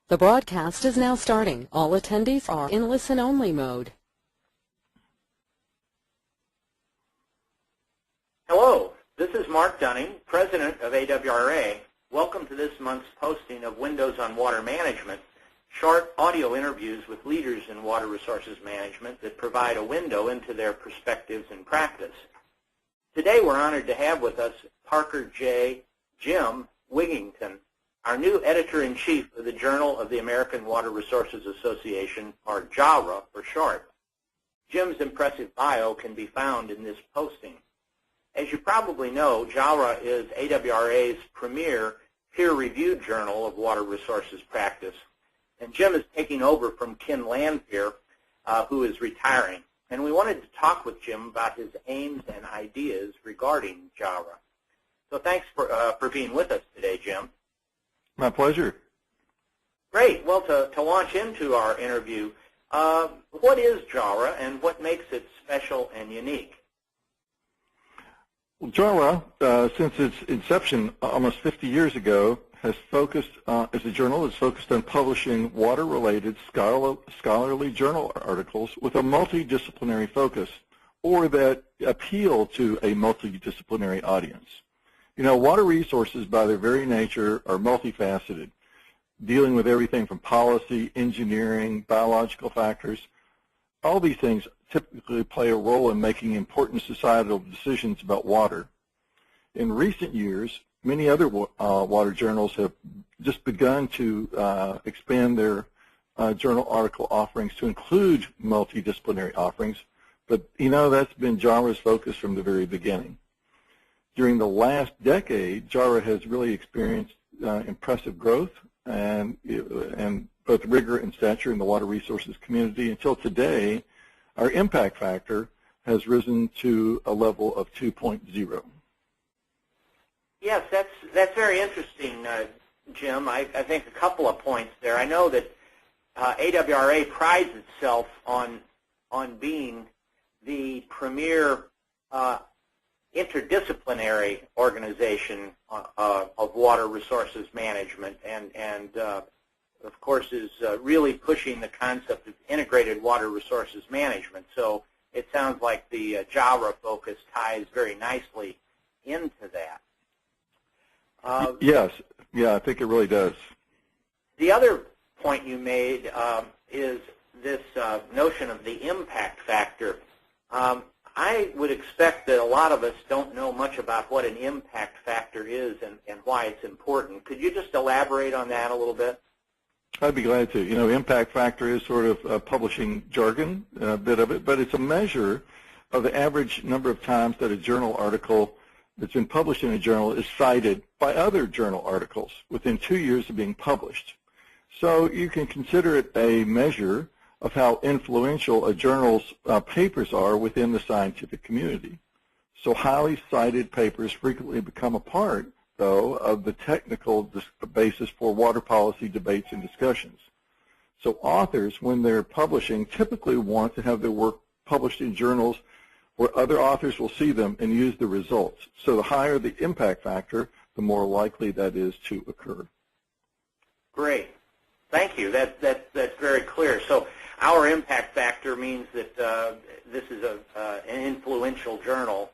The broadcast is now starting. All attendees are in listen-only mode. Hello, this is Mark Dunning, President of AWRA. Welcome to this month's posting of Windows on Water Management, short audio interviews with leaders in water resources management that provide a window into their perspectives and practice. Today we're honored to have with us Parker J. Jim Wigington, our new editor-in-chief of the Journal of the American Water Resources Association, or JAWRA for short. Jim's impressive bio can be found in this posting. As you probably know, JAWRA is AWRA's premier peer-reviewed journal of water resources practice, and Jim is taking over from Ken Lanfear, who is retiring. And we wanted to talk with Jim about his aims and ideas regarding JAWRA. So thanks for being with us today, Jim. My pleasure. Great. Well, to launch into our interview, what is JAWRA and what makes it special and unique? Well, JAWRA, since its inception almost 50 years ago, has focused, as a journal, is focused on publishing water-related scholarly journal articles with a multidisciplinary focus, or that appeal to a multidisciplinary audience. You know, water resources by their very nature are multifaceted, dealing with everything from policy, engineering, biological factors. All these things typically play a role in making important societal decisions about water. In recent years, many other water journals have just begun to expand their journal article offerings to include multidisciplinary offerings, but you know, that's been JAWRA's focus from the very beginning. During the last decade, JAWRA has really experienced impressive growth and both rigor and stature in the water resources community. Until today, our impact factor has risen to a level of 2.0. Yes, that's very interesting, Jim. I think a couple of points there. I know that AWRA prides itself on being the premier interdisciplinary organization of water resources management, and of course is really pushing the concept of integrated water resources management. So it sounds like the JAWRA focus ties very nicely into that. Yes, yeah, I think it really does. The other point you made is this notion of the impact factor. I would expect that a lot of us don't know much about what an impact factor is and why it's important. Could you just elaborate on that a little bit? I'd be glad to. You know, impact factor is sort of publishing jargon, a bit of it, but it's a measure of the average number of times that a journal article that's been published in a journal is cited by other journal articles within 2 years of being published. So you can consider it a measure of how influential a journal's papers are within the scientific community. So highly cited papers frequently become a part, though, of the technical basis for water policy debates and discussions. So authors, when they're publishing, typically want to have their work published in journals where other authors will see them and use the results. So the higher the impact factor, the more likely that is to occur. Great. Thank you. That's very clear. So our impact factor means that this is an influential journal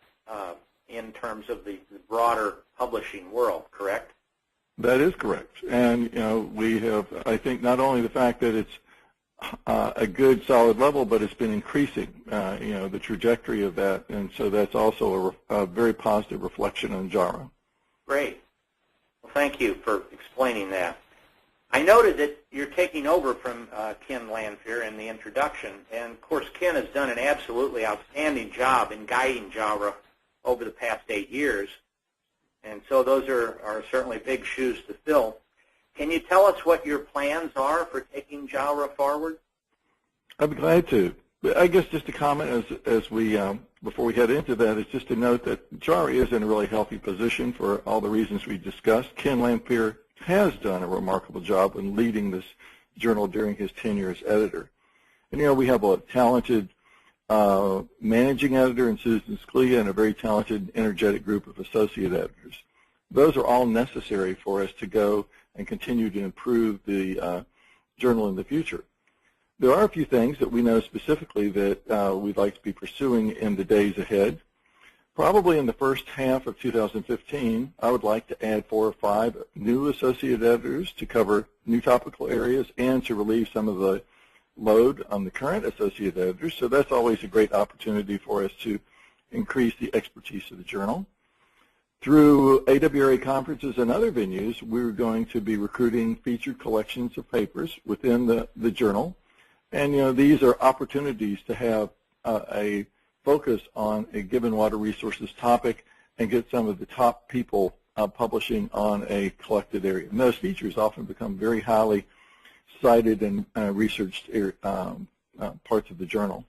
in terms of the broader publishing world, correct? That is correct. And, you know, we have, I think, not only the fact that it's a good, solid level, but it's been increasing, you know, the trajectory of that. And so that's also a very positive reflection on JAWRA. Great. Well, thank you for explaining that. I noted that you're taking over from Ken Lanfear in the introduction, and of course Ken has done an absolutely outstanding job in guiding JAWRA over the past 8 years, and so those are certainly big shoes to fill. Can you tell us what your plans are for taking JAWRA forward? I'd be glad to. I guess just a comment as we before we head into that is just to note that JAWRA is in a really healthy position for all the reasons we discussed. Ken Lanfear has done a remarkable job in leading this journal during his tenure as editor. And, you know, we have a talented managing editor in Susan Scalia and a very talented, energetic group of associate editors. Those are all necessary for us to go and continue to improve the journal in the future. There are a few things that we know specifically that we'd like to be pursuing in the days ahead. Probably in the first half of 2015, I would like to add 4 or 5 new associate editors to cover new topical areas and to relieve some of the load on the current associate editors. So that's always a great opportunity for us to increase the expertise of the journal. Through AWRA conferences and other venues, we're going to be recruiting featured collections of papers within the journal. And, these are opportunities to have a focus on a given water resources topic and get some of the top people publishing on a collected area. And those features often become very highly cited and researched parts of the journal.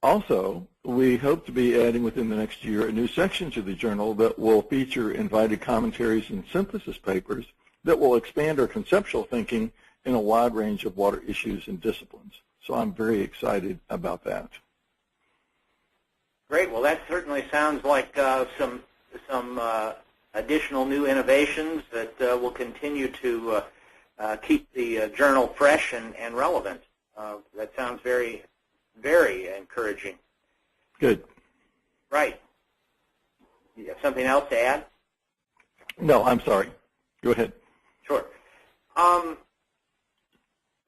Also, we hope to be adding within the next year a new section to the journal that will feature invited commentaries and synthesis papers that will expand our conceptual thinking in a wide range of water issues and disciplines. So I'm very excited about that. Great. Well, that certainly sounds like some additional new innovations that will continue to keep the journal fresh and relevant. That sounds very, very encouraging. Good. Right. You have something else to add? No, I'm sorry. Go ahead. Sure.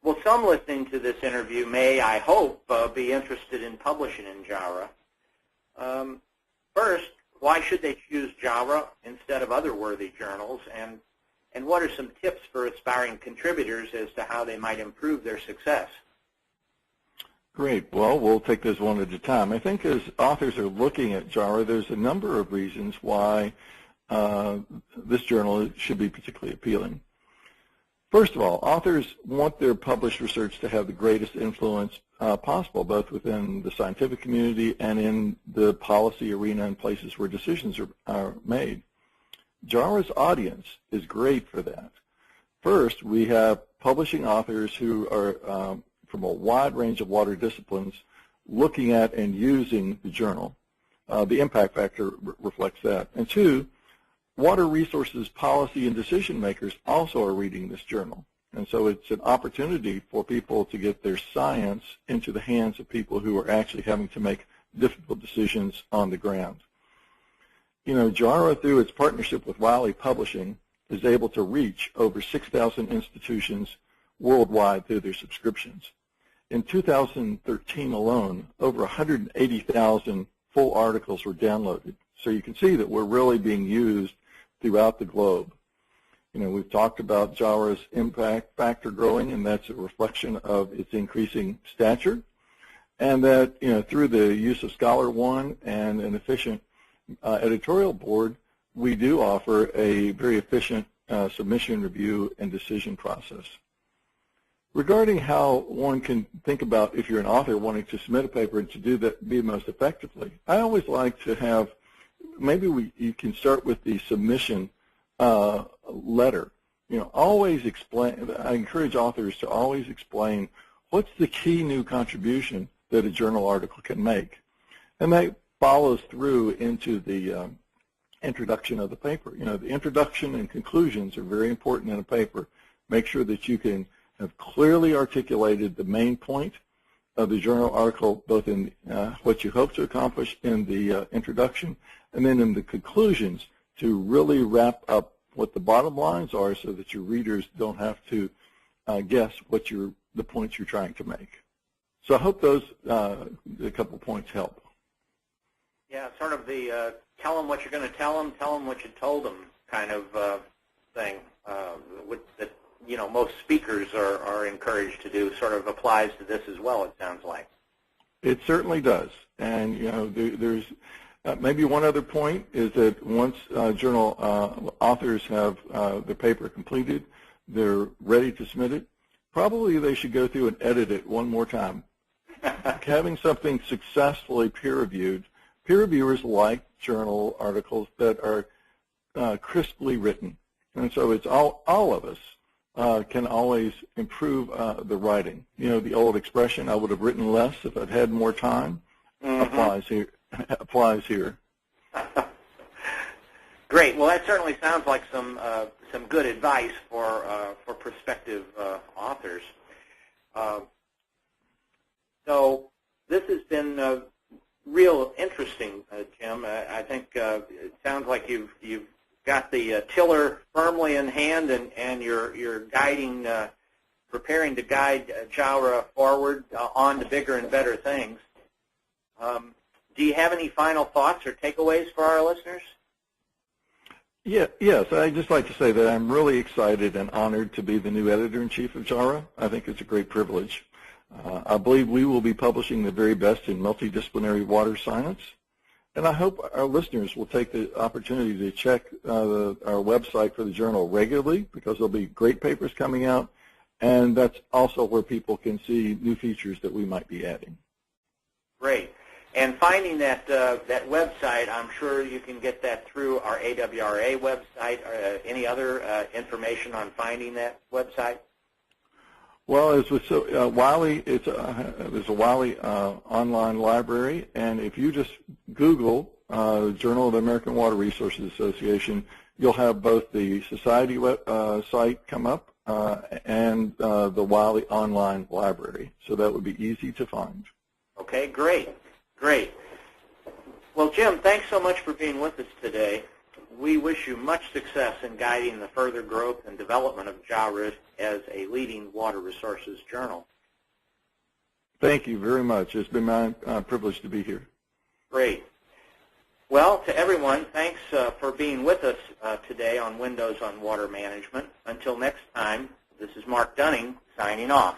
Well, some listening to this interview may, I hope, be interested in publishing in JAWRA. First, why should they choose JAWRA instead of other worthy journals, and what are some tips for aspiring contributors as to how they might improve their success? Great. Well, we'll take this one at a time. I think as authors are looking at JAWRA, there's a number of reasons why this journal should be particularly appealing. First of all, authors want their published research to have the greatest influence possible, both within the scientific community and in the policy arena and places where decisions are made. JAWRA's audience is great for that. First, we have publishing authors who are from a wide range of water disciplines looking at and using the journal. The impact factor reflects that. And two, water resources policy and decision makers also are reading this journal. And so it's an opportunity for people to get their science into the hands of people who are actually having to make difficult decisions on the ground. JAWRA, through its partnership with Wiley Publishing, is able to reach over 6,000 institutions worldwide through their subscriptions. In 2013 alone, over 180,000 full articles were downloaded. So you can see that we're really being used throughout the globe. We've talked about JAWRA's impact factor growing, and that's a reflection of its increasing stature. And that, through the use of Scholar One and an efficient editorial board, we do offer a very efficient submission review and decision process. Regarding how one can think about if you're an author wanting to submit a paper and to do that be most effectively, I always like to have, maybe you can start with the submission letter. Always explain, I encourage authors to always explain what's the key new contribution that a journal article can make. And that follows through into the introduction of the paper. The introduction and conclusions are very important in a paper. Make sure that you can have clearly articulated the main point of the journal article, both in what you hope to accomplish in the introduction and then in the conclusions, to really wrap up what the bottom lines are so that your readers don't have to guess what the points you're trying to make. So I hope those a couple points help. Yeah, sort of the tell them what you're going to tell them what you told them kind of thing that most speakers are encouraged to do. Sort of applies to this as well, it sounds like. It certainly does. And there's maybe one other point is that once journal authors have their paper completed, they're ready to submit it, probably they should go through and edit it one more time. Having something successfully peer-reviewed, peer reviewers like journal articles that are crisply written. And so it's all of us can always improve the writing. The old expression, I would have written less if I'd had more time, applies here. Great. Great. Well, that certainly sounds like some good advice for prospective authors. So this has been real interesting, Jim. I think it sounds like you've got the tiller firmly in hand, and you're guiding, preparing to guide JAWRA forward on to bigger and better things. Do you have any final thoughts or takeaways for our listeners? Yeah, yes, I'd just like to say that I'm really excited and honored to be the new editor-in-chief of JAWRA. I think it's a great privilege. I believe we will be publishing the very best in multidisciplinary water science, and I hope our listeners will take the opportunity to check our website for the journal regularly, because there'll be great papers coming out, and that's also where people can see new features that we might be adding. Great. And finding that website, I'm sure you can get that through our AWRA website. Any other information on finding that website? Well, as with Wiley, there's a Wiley online library, and if you just Google Journal of the American Water Resources Association, you'll have both the society site come up and the Wiley online library. So that would be easy to find. Okay, great. Great. Well, Jim, thanks so much for being with us today. We wish you much success in guiding the further growth and development of JAWRA as a leading water resources journal. Thank you very much. It's been my privilege to be here. Great. Well, to everyone, thanks for being with us today on Windows on Water Management. Until next time, this is Mark Dunning signing off.